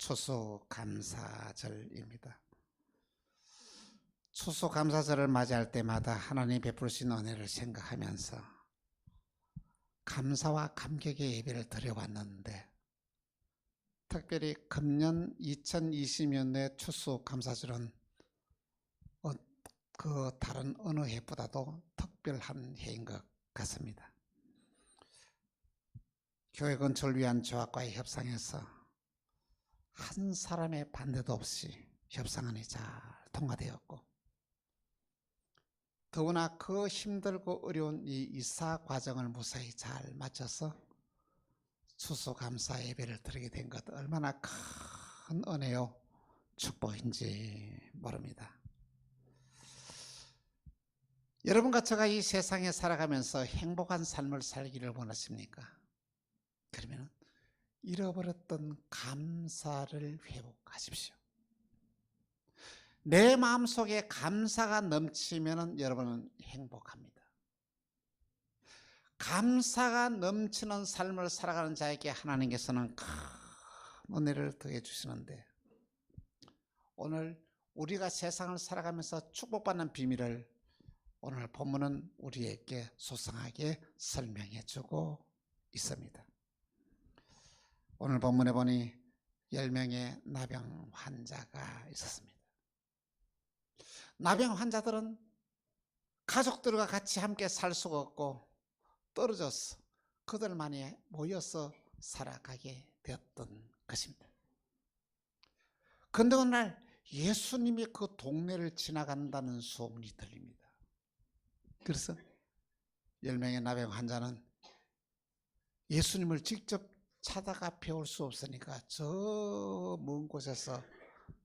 추수감사절입니다. 추수감사절을 맞이할 때마다 하나님 베푸신 은혜를 생각하면서 감사와 감격의 예배를 드려왔는데, 특별히 금년 2020년의 추수감사절은 그 다른 어느 해보다도 특별한 해인 것 같습니다. 교회 건축을 위한 조합과의 협상에서 한 사람의 반대도 없이 협상안이 잘 통과되었고, 더구나 그 힘들고 어려운 이 이사 과정을 무사히 잘 마쳐서 추수감사 예배를 드리게 된 것, 얼마나 큰 은혜요 축복인지 모릅니다. 여러분과 제가 이 세상에 살아가면서 행복한 삶을 살기를 원하십니까? 그러면 잃어버렸던 감사를 회복하십시오. 내 마음속에 감사가 넘치면 여러분은 행복합니다. 감사가 넘치는 삶을 살아가는 자에게 하나님께서는 큰 은혜를 더해 주시는데, 오늘 우리가 세상을 살아가면서 축복받는 비밀을 오늘 본문은 우리에게 소상하게 설명해 주고 있습니다. 오늘 본문에 보니 10명의 나병 환자가 있었습니다. 나병 환자들은 가족들과 같이 함께 살 수가 없고 떨어져서 그들만이 모여서 살아가게 되었던 것입니다. 그런데 어느 날 예수님이 그 동네를 지나간다는 소문이 들립니다. 그래서 10명의 나병 환자는 예수님을 직접 찾아가 배울 수 없으니까 저 먼 곳에서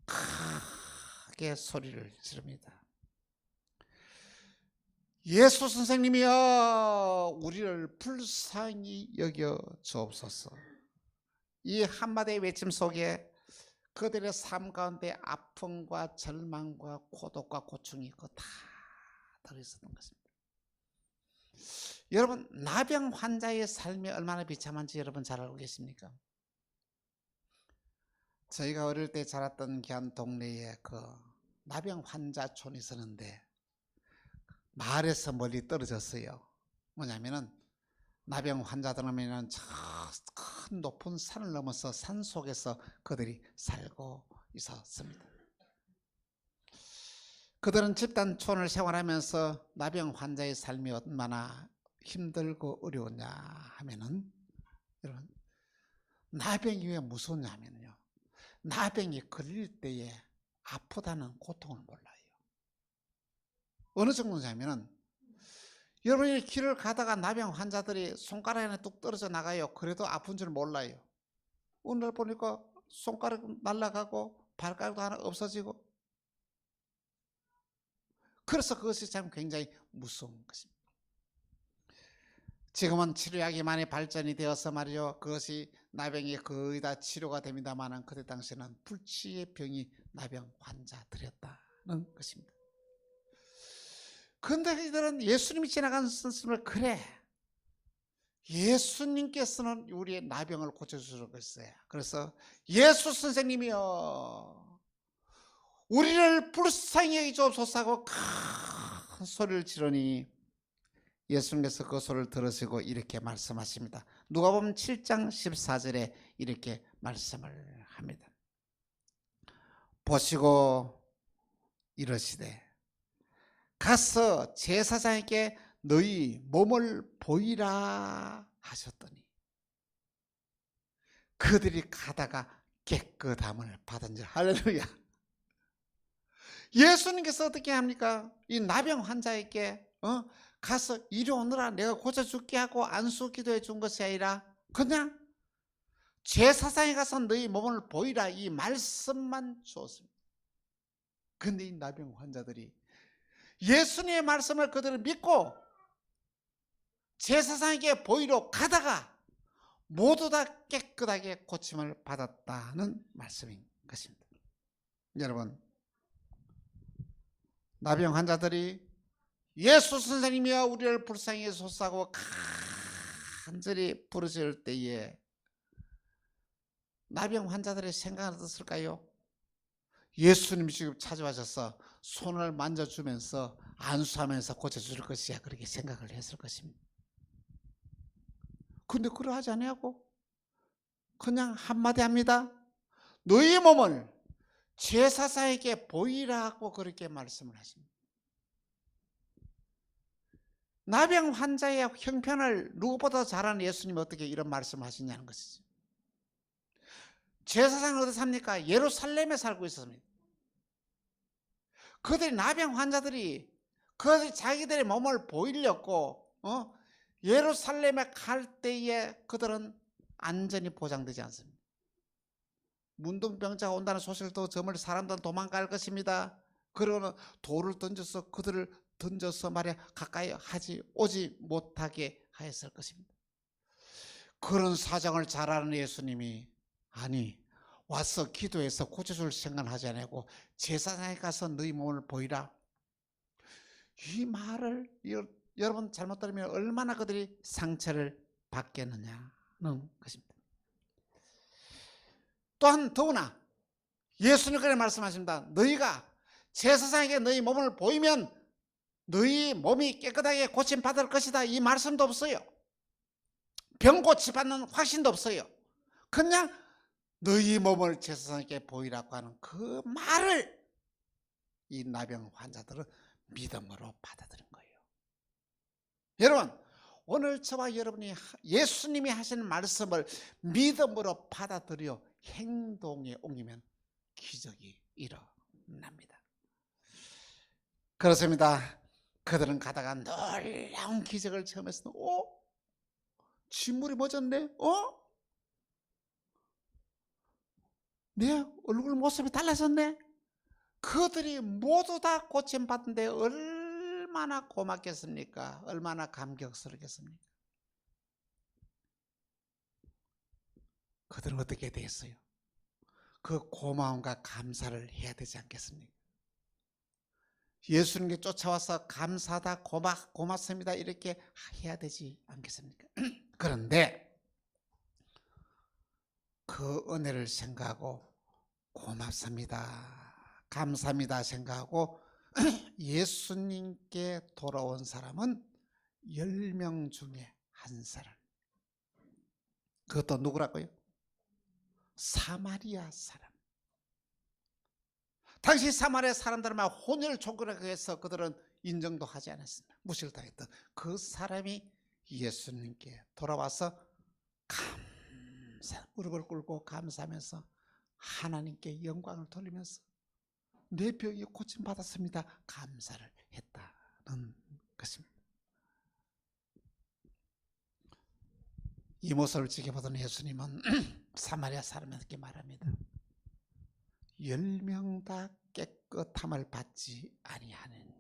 크게 소리를 지릅니다. 예수 선생님이여, 우리를 불쌍히 여겨 주옵소서. 이 한마디의 외침 속에 그들의 삶 가운데 아픔과 절망과 고독과 고충이 다 들어있었던 것입니다. 여러분, 나병 환자의 삶이 얼마나 비참한지 여러분 잘 알고 계십니까? 저희가 어릴 때 자랐던 한 동네에 그 나병 환자촌이 있었는데 마을에서 멀리 떨어졌어요. 뭐냐면은 나병 환자들은 저 큰 높은 산을 넘어서 산 속에서 그들이 살고 있었습니다. 그들은 집단촌을 생활하면서 나병 환자의 삶이 얼마나 힘들고 어려웠냐 하면은, 여러분, 나병이 왜 무서웠냐 하면요, 나병이 걸릴 때에 아프다는 고통을 몰라요. 어느 정도냐면은, 여러분이 길을 가다가 나병 환자들이 손가락 하나 뚝 떨어져 나가요. 그래도 아픈 줄 몰라요. 오늘 보니까 손가락 날아가고 발가락도 하나 없어지고, 그래서 그것이 참 굉장히 무서운 것입니다. 지금은 치료약이 많이 발전이 되어서 말이죠, 그것이 나병이 거의 다 치료가 됩니다만, 그때 당시에는 불치의 병이 나병 환자들이었다는 것입니다. 그런데 이들은 예수님이 지나가는 선생님을, 그래, 예수님께서는 우리의 나병을 고쳐주실 것이어요. 그래서 예수 선생님이여, 우리를 불쌍히 여기주옵소서 하고 큰 소리를 지르니 예수님께서 그 소리를 들으시고 이렇게 말씀하십니다. 누가복음 7장 14절에 이렇게 말씀을 합니다. 보시고 이르시되 가서 제사장에게 너희 몸을 보이라 하셨더니 그들이 가다가 깨끗함을 받은 줄. 할렐루야. 예수님께서 어떻게 합니까? 이 나병 환자에게 가서 이리 오너라, 내가 고쳐줄게 하고 안수 기도해 준 것이 아니라 그냥 제사장에 가서 너희 몸을 보이라, 이 말씀만 주었습니다. 그런데 이 나병 환자들이 예수님의 말씀을 그들을 믿고 제사장에게 보이러 가다가 모두 다 깨끗하게 고침을 받았다는 말씀인 것입니다. 여러분, 나병 환자들이 예수 선생님이여 우리를 불쌍히 여기소서, 간절히 부르짖을 때에 나병 환자들의 생각은 어떻을까요? 예수님이 지금 찾아와셔서 손을 만져주면서 안수하면서 고쳐줄 것이야, 그렇게 생각을 했을 것입니다. 근데 그러하지 아니하고 그냥 한마디 합니다. 너희 몸을 제사장에게 보이라고 그렇게 말씀을 하십니다. 나병 환자의 형편을 누구보다 잘 아는 예수님이 어떻게 이런 말씀을 하시냐는 것이죠. 제사장은 어디 삽니까? 예루살렘에 살고 있었습니다. 그들이 나병 환자들이 그들이 자기들의 몸을 보이려고 예루살렘에 갈 때에 그들은 안전이 보장되지 않습니다. 문둥병자가 온다는 소식을 듣고 저물 사람들은 도망갈 것입니다. 그러고는 돌을 던져서 그들을 던져서 말이야 가까이 오지 못하게 하였을 것입니다. 그런 사정을 잘 아는 예수님이 아니 와서 기도해서 고쳐줄 생각을 하지 않고 제사장에 가서 너희 몸을 보이라. 이 말을 여러분 잘못 들으면 얼마나 그들이 상처를 받겠느냐는 것입니다. 또한 더구나 예수님 그렇게 말씀하십니다. 너희가 제사장에게 너희 몸을 보이면 너희 몸이 깨끗하게 고침받을 것이다. 이 말씀도 없어요. 병 고침받는 확신도 없어요. 그냥 너희 몸을 제사장에게 보이라고 하는 그 말을 이 나병 환자들은 믿음으로 받아들인 거예요. 여러분 오늘 저와 여러분이 예수님이 하시는 말씀을 믿음으로 받아들여 행동에 옮기면 기적이 일어납니다. 그렇습니다. 그들은 가다가 놀라운 기적을 처음 했습니다. 진물이 멎었네? 내 얼굴 모습이 달라졌네? 그들이 모두 다 고침받는데 얼마나 고맙겠습니까? 얼마나 감격스럽겠습니까? 그들은 어떻게 됐어요? 그 고마움과 감사를 해야 되지 않겠습니까? 예수님께 쫓아와서 감사하다 고맙습니다 이렇게 해야 되지 않겠습니까? 그런데 그 은혜를 생각하고 고맙습니다 감사합니다 생각하고 예수님께 돌아온 사람은 10명 중에 한 사람. 그것도 누구라고요? 사마리아 사람. 당시 사마리아 사람들만 혼혈 종교라고 해서 그들은 인정도 하지 않았습니다. 무시를 당했던 그 사람이 예수님께 돌아와서 무릎을 꿇고 감사하면서 하나님께 영광을 돌리면서 내 병이 고침받았습니다 감사를 했다는 것입니다. 이 모습을 지켜보던 예수님은 사마리아 사람에게 말합니다. 10명 다 깨끗함을 받지 아니하느냐.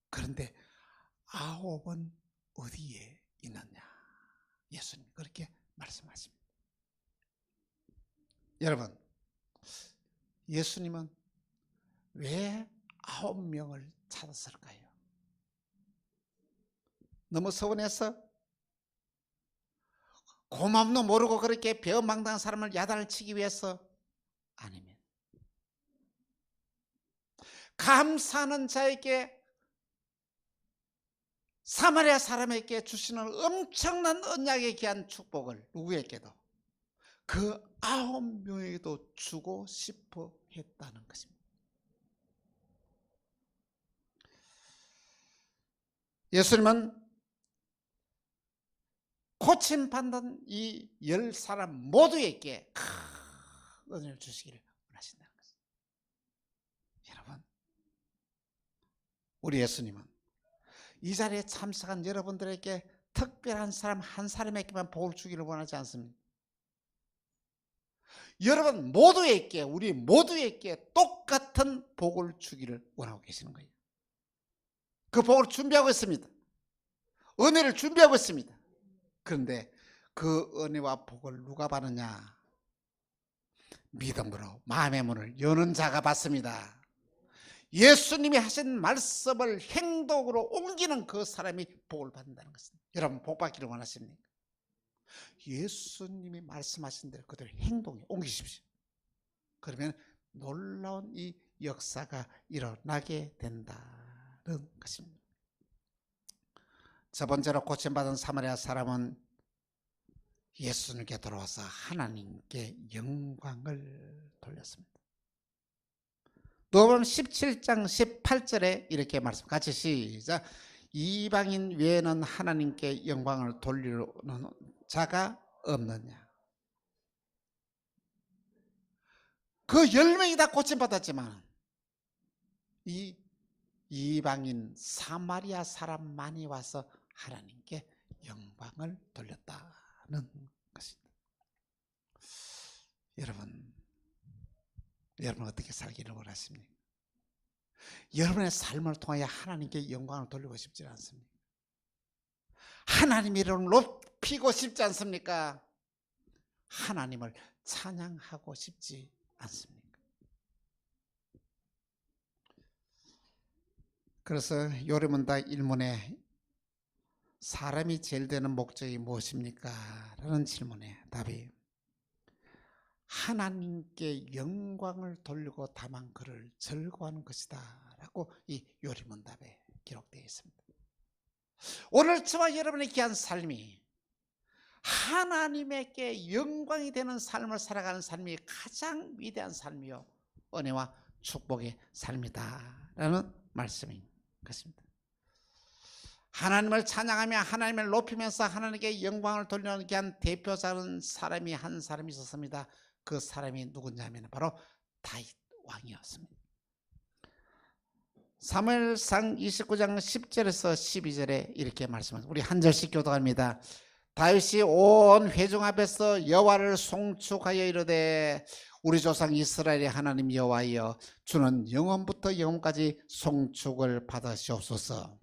그런데 9은 어디에 있느냐. 예수님 그렇게 말씀하십니다. 여러분 예수님은 왜 9명을 찾았을까요? 너무 서운해서? 고맙노 모르고 그렇게 배은망당한 사람을 야단을 치기 위해서? 아니면 감사하는 자에게 사마리아 사람에게 주시는 엄청난 언약에 귀한 축복을 누구에게도 그 9명에게도 주고 싶어 했다는 것입니다. 예수님은 고침받는 이 10사람 모두에게 큰 은혜를 주시기를 원하신다는 것입니다. 여러분 우리 예수님은 이 자리에 참석한 여러분들에게 특별한 사람 한 사람에게만 복을 주기를 원하지 않습니다. 여러분 모두에게 우리 모두에게 똑같은 복을 주기를 원하고 계시는 거예요. 그 복을 준비하고 있습니다. 은혜를 준비하고 있습니다. 그런데 그 은혜와 복을 누가 받느냐? 믿음으로 마음의 문을 여는 자가 받습니다. 예수님이 하신 말씀을 행동으로 옮기는 그 사람이 복을 받는다는 것입니다. 여러분 복 받기를 원하십니까? 예수님이 말씀하신 대로 그대로 행동에 옮기십시오. 그러면 놀라운 이 역사가 일어나게 된다는 것입니다. 첫 번째로 고침받은 사마리아 사람은 예수님께 돌아와서 하나님께 영광을 돌렸습니다. 누가복음 17장 18절에 이렇게 말씀, 같이 시작. 이방인 외에는 하나님께 영광을 돌리는 자가 없느냐. 그 10명이 다 고침받았지만 이 이방인 사마리아 사람만이 와서 하나님께 영광을 돌렸다는 것입니다. 여러분 어떻게 살기를 원하십니까? 여러분의 삶을 통하여 하나님께 영광을 돌리고 싶지 않습니까? 하나님의 이름을 높이고 싶지 않습니까? 하나님을 찬양하고 싶지 않습니까? 그래서 요리문답 1문에 사람이 제일 되는 목적이 무엇입니까? 라는 질문에 답이 하나님께 영광을 돌리고 다만 그를 즐거워하는 것이다 라고 이 요리문답에 기록되어 있습니다. 오늘 저와 여러분의 귀한 삶이 하나님에게 영광이 되는 삶을 살아가는 삶이 가장 위대한 삶이요 은혜와 축복의 삶이다 라는 말씀인 것입니다. 하나님을 찬양하며 하나님을 높이면서 하나님께 영광을 돌리는 귀한 대표자는 사람이 한 사람이 있었습니다. 그 사람이 누구냐면 바로 다윗 왕이었습니다. 사무엘상 29장 10절에서 12절에 이렇게 말씀합니다. 우리 한 절씩 교독합니다. 다윗이 온 회중 앞에서 여호와를 송축하여 이르되 우리 조상 이스라엘의 하나님 여호와여 주는 영원부터 영원까지 송축을 받으시옵소서.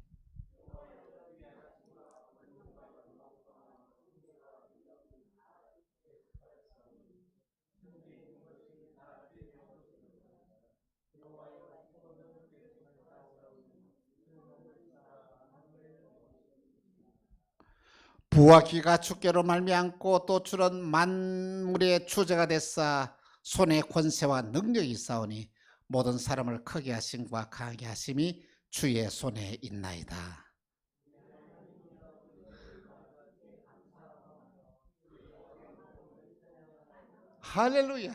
부와 귀가 주께로 말미암고 또 주는 만물의 주제가 됐사 손에 권세와 능력이 있사오니 모든 사람을 크게 하심과 강하게 하심이 주의 손에 있나이다. 할렐루야.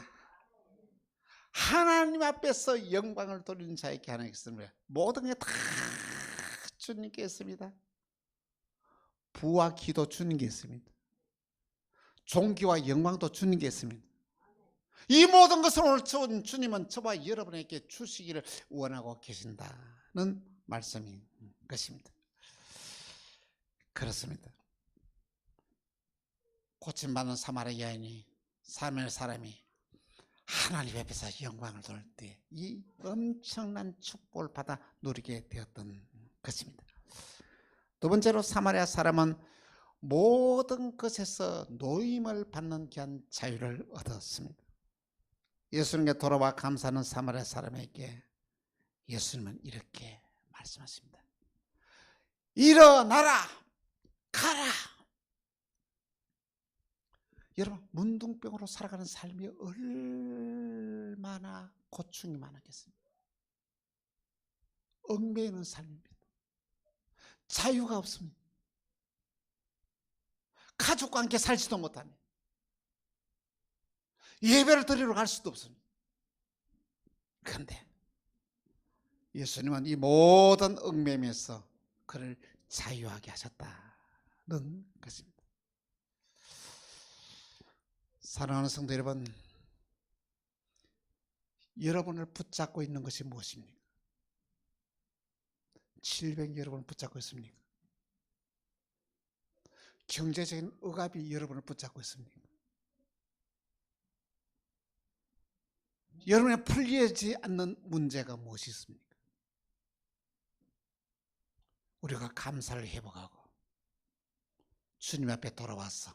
하나님 앞에서 영광을 돌리는 자에게 하나님께 있습니다. 모든 게 다 주님께 있습니다. 부와 기도 주님께 있습니다. 존귀와 영광도 주님께 있습니다. 이 모든 것을 오늘 주님은 저와 여러분에게 주시기를 원하고 계신다는 말씀인 것입니다. 그렇습니다. 고침받는 사마리아 여인이 사람이 하나님 앞에서 영광을 돌릴 때 이 엄청난 축복을 받아 누리게 되었던 것입니다. 두 번째로 사마리아 사람은 모든 것에서 노임을 받는 귀한 자유를 얻었습니다. 예수님께 돌아와 감사하는 사마리아 사람에게 예수님은 이렇게 말씀하십니다. 일어나라, 가라. 여러분 문둥병으로 살아가는 삶이 얼마나 고충이 많았겠습니까? 얽매이는 삶입니다. 자유가 없습니다. 가족과 함께 살지도 못합니다. 예배를 드리러 갈 수도 없습니다. 그런데 예수님은 이 모든 얽매임에서 그를 자유하게 하셨다는 것입니다. 사랑하는 성도 여러분, 여러분을 붙잡고 있는 것이 무엇입니까? 질병이 여러분을 붙잡고 있습니까? 경제적인 억압이 여러분을 붙잡고 있습니까? 여러분의 풀리지 않는 문제가 무엇이 있습니까? 우리가 감사를 회복하고 주님 앞에 돌아와서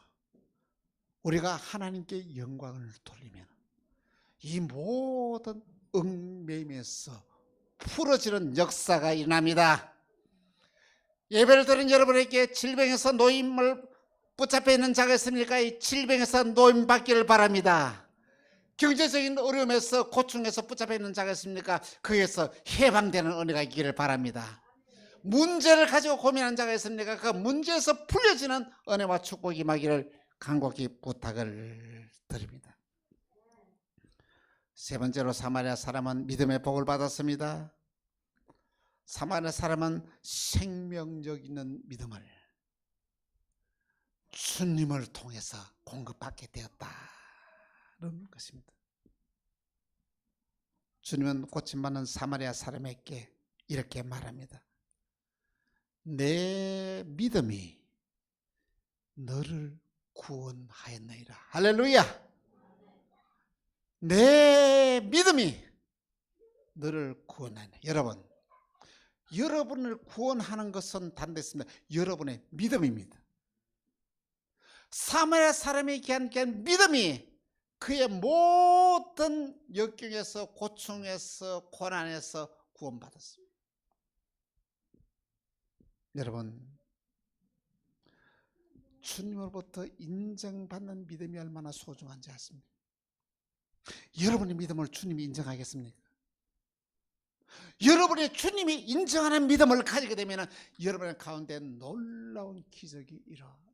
우리가 하나님께 영광을 돌리면 이 모든 얽매임에서 풀어지는 역사가 일어납니다. 예배를 드린 여러분에게 질병에서 노임을 붙잡혀 있는 자가 있습니까? 이 질병에서 노임 받기를 바랍니다. 경제적인 어려움에서 고충에서 붙잡혀 있는 자가 있습니까? 거기에서 해방되는 은혜가 있기를 바랍니다. 문제를 가지고 고민하는 자가 있습니까? 그 문제에서 풀려지는 은혜와 축복이 임하기를 간곡히 부탁을 드립니다. 세 번째로 사마리아 사람은 믿음의 복을 받았습니다. 사마리아 사람은 생명력 있는 믿음을 주님을 통해서 공급받게 되었다는 것입니다. 주님은 고침받는 사마리아 사람에게 이렇게 말합니다. 내 믿음이 너를 구원하였느니라. 할렐루야. 내 믿음이 너를 구원하네. 여러분, 여러분을 구원하는 것은 단대했습니다. 여러분의 믿음입니다. 사마리아 사람이 얘기한 믿음이 그의 모든 역경에서 고충에서 고난에서 구원받았습니다. 여러분, 주님으로부터 인정받는 믿음이 얼마나 소중한지 아십니까? 여러분의 믿음을 주님이 인정하겠습니까? 여러분의 주님이 인정하는 믿음을 가지게 되면 여러분의 가운데 놀라운 기적이 일어납니다.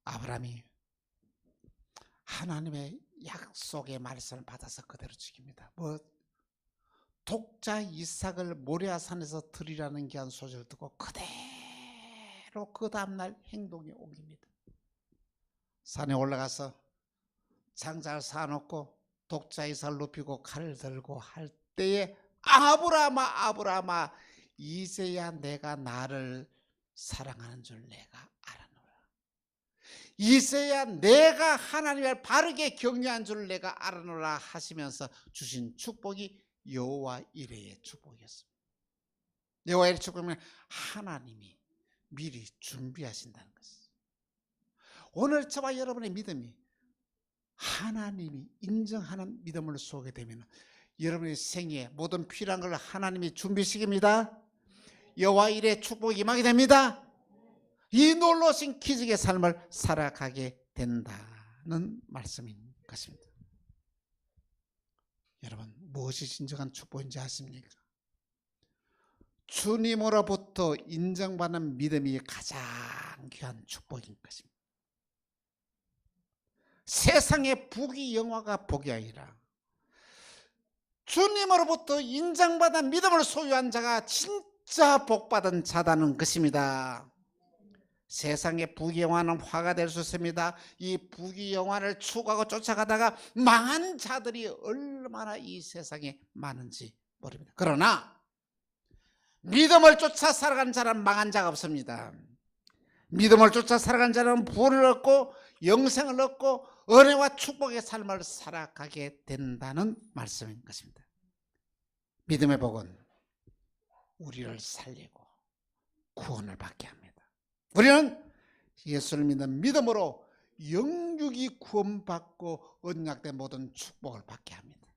아브라함이 하나님의 약속의 말씀을 받아서 그대로 지킵니다. 독자 이삭을 모리아산에서 드리라는 귀한 소식을 듣고 그대로 그 다음날 행동에 옮깁니다. 산에 올라가서 장작을 쌓아놓고 독자 이삭을 눕히고 칼을 들고 할 때에 아브라함아 이제야 내가 나를 사랑하는 줄 내가 알아노라. 이제야 내가 하나님을 바르게 경외한 줄 내가 알아노라 하시면서 주신 축복이 여호와 이레의 축복이었습니다. 여호와 이레의 축복은 하나님이 미리 준비하신다는 것입니다. 오늘 저와 여러분의 믿음이 하나님이 인정하는 믿음을 쏘게 되면 여러분의 생애에 모든 필요한 걸 하나님이 준비시킵니다. 여호와 이레의 축복이 임하게 됩니다. 이 놀라우신 기적의 삶을 살아가게 된다는 말씀인 것입니다. 여러분, 무엇이 진정한 축복인지 아십니까? 주님으로부터 인정받는 믿음이 가장 귀한 축복인 것입니다. 세상의 부귀 영화가 복이 아니라 주님으로부터 인정받은 믿음을 소유한 자가 진짜 복받은 자다는 것입니다. 세상의 부귀영화는 화가 될 수 있습니다. 이 부귀영화를 추구하고 쫓아가다가 망한 자들이 얼마나 이 세상에 많은지 모릅니다. 그러나 믿음을 쫓아 살아가는 자는 망한 자가 없습니다. 믿음을 쫓아 살아가는 자는 부를 얻고 영생을 얻고 은혜와 축복의 삶을 살아가게 된다는 말씀인 것입니다. 믿음의 복은 우리를 살리고 구원을 받게 합니다. 우리는 예수를 믿는 믿음으로 영육이 구원받고 언약된 모든 축복을 받게 합니다.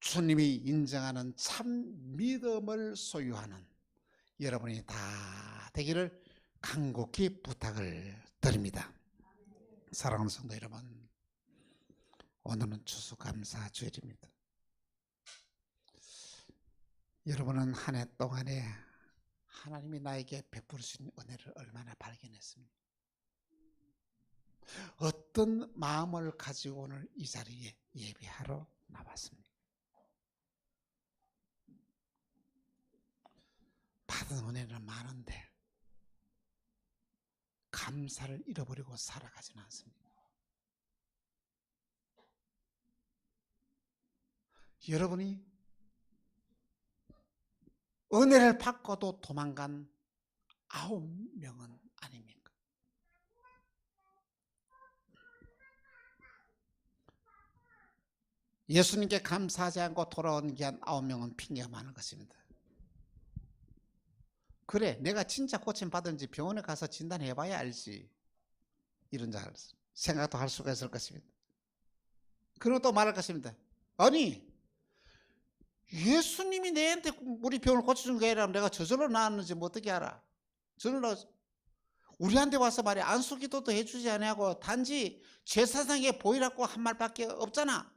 주님이 인정하는 참 믿음을 소유하는 여러분이 다 되기를 간곡히 부탁을 드립니다. 사랑하는 성도 여러분, 오늘은 추수감사 주일입니다. 여러분은 한 해 동안에 하나님이 나에게 베푸신 은혜를 얼마나 발견했습니까? 어떤 마음을 가지고 오늘 이 자리에 예배하러 나왔습니까? 받은 은혜는 많은데 감사를 잃어버리고 살아가지는 않습니다. 여러분이 은혜를 받고도 도망간 9명은 아닙니까? 예수님께 감사하지 않고 돌아온 게 한 9명은 핑계가 많은 것입니다. 그래, 내가 진짜 고침받은지 병원에 가서 진단해봐야 알지, 이런 생각도 할 수가 있을 것입니다. 그리고 또 말할 것입니다. 아니, 예수님이 내한테 우리 병을 고쳐준 게 아니라 내가 저절로 나았는지 뭐 어떻게 알아? 저는 우리한테 와서 말이야 안수기도도 해주지 않냐고 단지 제사장에게 보이라고 한 말밖에 없잖아.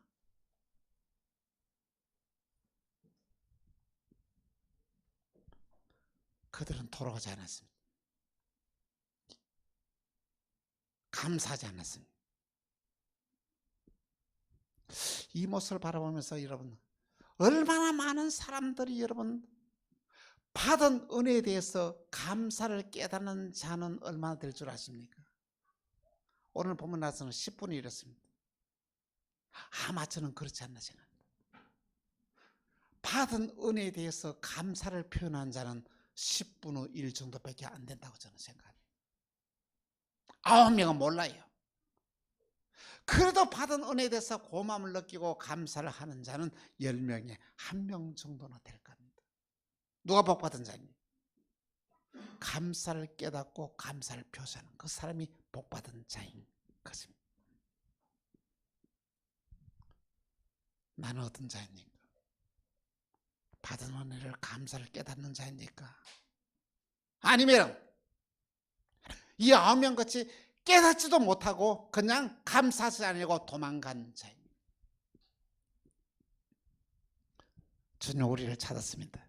그들은 돌아오지 않았습니다. 감사하지 않았습니다. 이 모습을 바라보면서 여러분, 얼마나 많은 사람들이 여러분 받은 은혜에 대해서 감사를 깨닫는 자는 얼마나 될 줄 아십니까? 오늘 보면 나서는 10분이 이렇습니다. 아마 저는 그렇지 않나 생각합니다. 받은 은혜에 대해서 감사를 표현한 자는 10분의 1 정도밖에 안 된다고 저는 생각합니다. 9명은 몰라요. 그래도 받은 은혜에 대해서 고마움을 느끼고 감사를 하는 자는 10명에 1명 정도나 될 겁니다. 누가 복받은 자입니까? 감사를 깨닫고 감사를 표시하는 그 사람이 복받은 자인 것입니다. 나는 어떤 자입니까? 받은 은혜를 감사를 깨닫는 자입니까? 아니면 이 9명 같이 깨닫지도 못하고 그냥 감사하지 않으려고 도망간 자입니다. 주님 우리를 찾았습니다.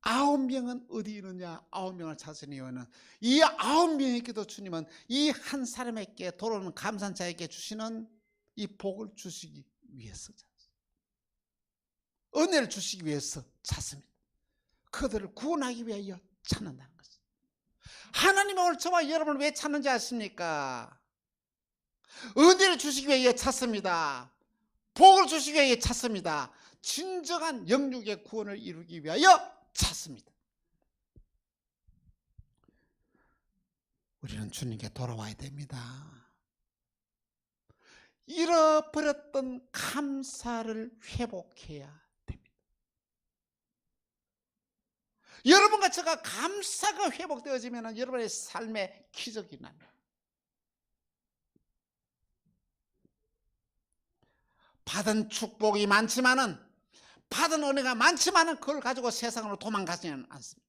9명은 어디 있느냐? 9명을 찾은 이유는 이 9명에게도 주님은 이 한 사람에게 돌아오는 감사한 자에게 주시는 이 복을 주시기 위해서 은혜를 주시기 위해서 찾습니다. 그들을 구원하기 위하여 찾는다는 것입니다. 하나님은 오늘 저와 여러분을 왜 찾는지 아십니까? 은혜를 주시기 위하여 찾습니다. 복을 주시기 위하여 찾습니다. 진정한 영육의 구원을 이루기 위하여 찾습니다. 우리는 주님께 돌아와야 됩니다. 잃어버렸던 감사를 회복해야 됩니다. 여러분과 제가 감사가 회복되어지면 여러분의 삶에 기적이 납니다. 받은 축복이 많지만은 받은 은혜가 많지만은 그걸 가지고 세상으로 도망가지는 않습니다.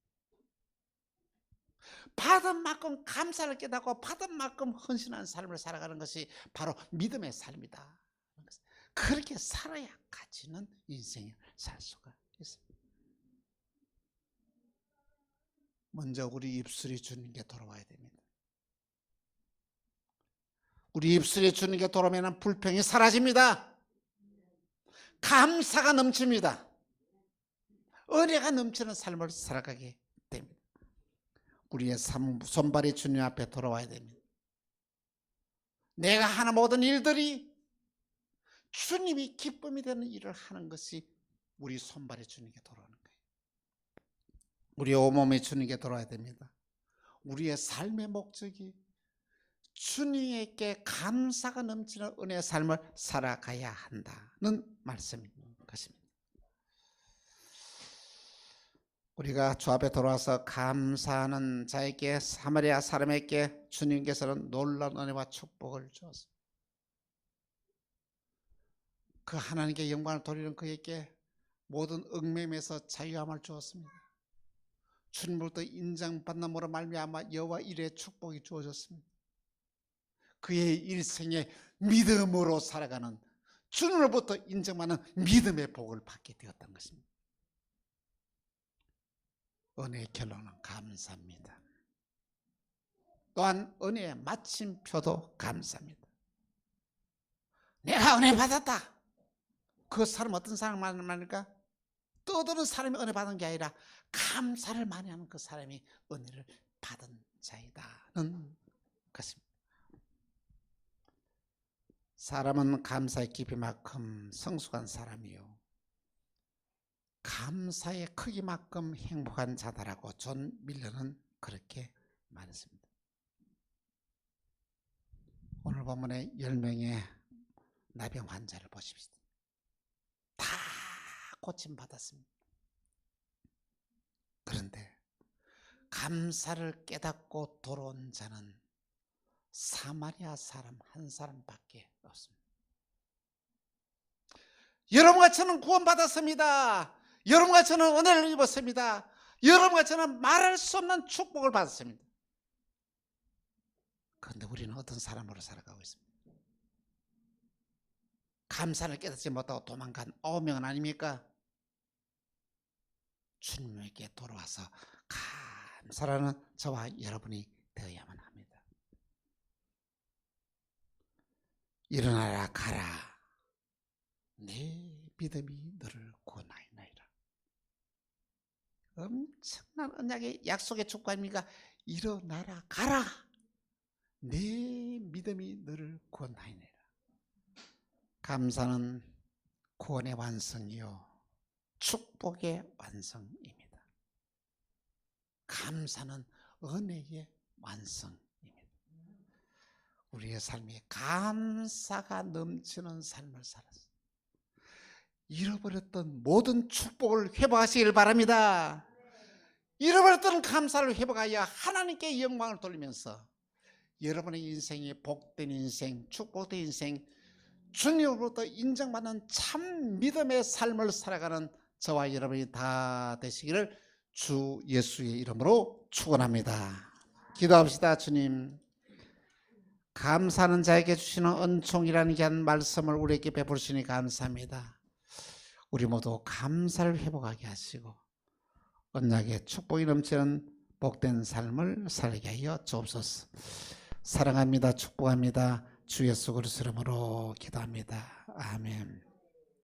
받은 만큼 감사를 깨닫고 받은 만큼 헌신하는 삶을 살아가는 것이 바로 믿음의 삶이다. 그렇게 살아야 가치는 인생을 살 수가 있습니다. 먼저 우리 입술이 주님께 돌아와야 됩니다. 우리 입술이 주님께 돌아오면 불평이 사라집니다. 감사가 넘칩니다. 은혜가 넘치는 삶을 살아가게 됩니다. 우리의 손발이 주님 앞에 돌아와야 됩니다. 내가 하는 모든 일들이 주님이 기쁨이 되는 일을 하는 것이 우리 손발이 주님께 돌아오는 거예요. 우리의 온몸이 주님께 돌아와야 됩니다. 우리의 삶의 목적이 주님에게 감사가 넘치는 은혜의 삶을 살아가야 한다는 말씀인 것입니다. 우리가 주 앞에 돌아와서 감사하는 자에게, 사마리아 사람에게 주님께서는 놀라운 은혜와 축복을 주었습니다. 그 하나님께 영광을 돌리는 그에게 모든 얽매임에서 자유함을 주었습니다. 주님으로부터 인정받는으로 말미암아 여호와 이레의 축복이 주어졌습니다. 그의 일생에 믿음으로 살아가는, 주님으로부터 인정받는 믿음의 복을 받게 되었던 것입니다. 은혜의 결론은 감사입니다. 또한 은혜의 마침표도 감사입니다. 내가 은혜 받았다. 그 사람 어떤 사람 말입니까? 떠드는 사람이 은혜 받은 게 아니라 감사를 많이 하는 그 사람이 은혜를 받은 자이다는 것입니다. 사람은 감사의 깊이만큼 성숙한 사람이요, 감사의 크기만큼 행복한 자다라고 존 밀러는 그렇게 말했습니다. 오늘 본문의 10명의 나병 환자를 보십시오. 다 고침받았습니다. 그런데 감사를 깨닫고 돌아온 자는 사마리아 사람 한 사람밖에 없습니다. 여러분과 저는 구원받았습니다. 여러분과 저는 은혜를 입었습니다. 여러분과 저는 말할 수 없는 축복을 받았습니다. 그런데 우리는 어떤 사람으로 살아가고 있습니다. 감사를 깨닫지 못하고 도망간 9명은 아닙니까? 주님에게 돌아와서 감사라는 저와 여러분이 되어야만 합니다. 일어나라 가라, 내 믿음이 너를 구원하였나이다. 엄청난 언약의 약속의 축복 아닙니까? 일어나라 가라, 내 믿음이 너를 구원하였나이다. 감사는 구원의 완성이요 축복의 완성입니다. 감사는 은혜의 완성입니다. 우리의 삶에 감사가 넘치는 삶을 살았습니다. 잃어버렸던 모든 축복을 회복하시길 바랍니다. 잃어버렸던 감사를 회복하여 하나님께 영광을 돌리면서 여러분의 인생이 복된 인생, 축복된 인생, 주님으로부터 인정받는 참 믿음의 삶을 살아가는 저와 여러분이 다 되시기를 주 예수의 이름으로 축원합니다. 기도합시다. 주님, 감사하는 자에게 주시는 은총이라는 귀한 말씀을 우리에게 베푸시니 감사합니다. 우리 모두 감사를 회복하게 하시고 언약의 축복이 넘치는 복된 삶을 살게 하여 주옵소서. 사랑합니다. 축복합니다. 주 예수 그리스도 이름으로 기도합니다. 아멘.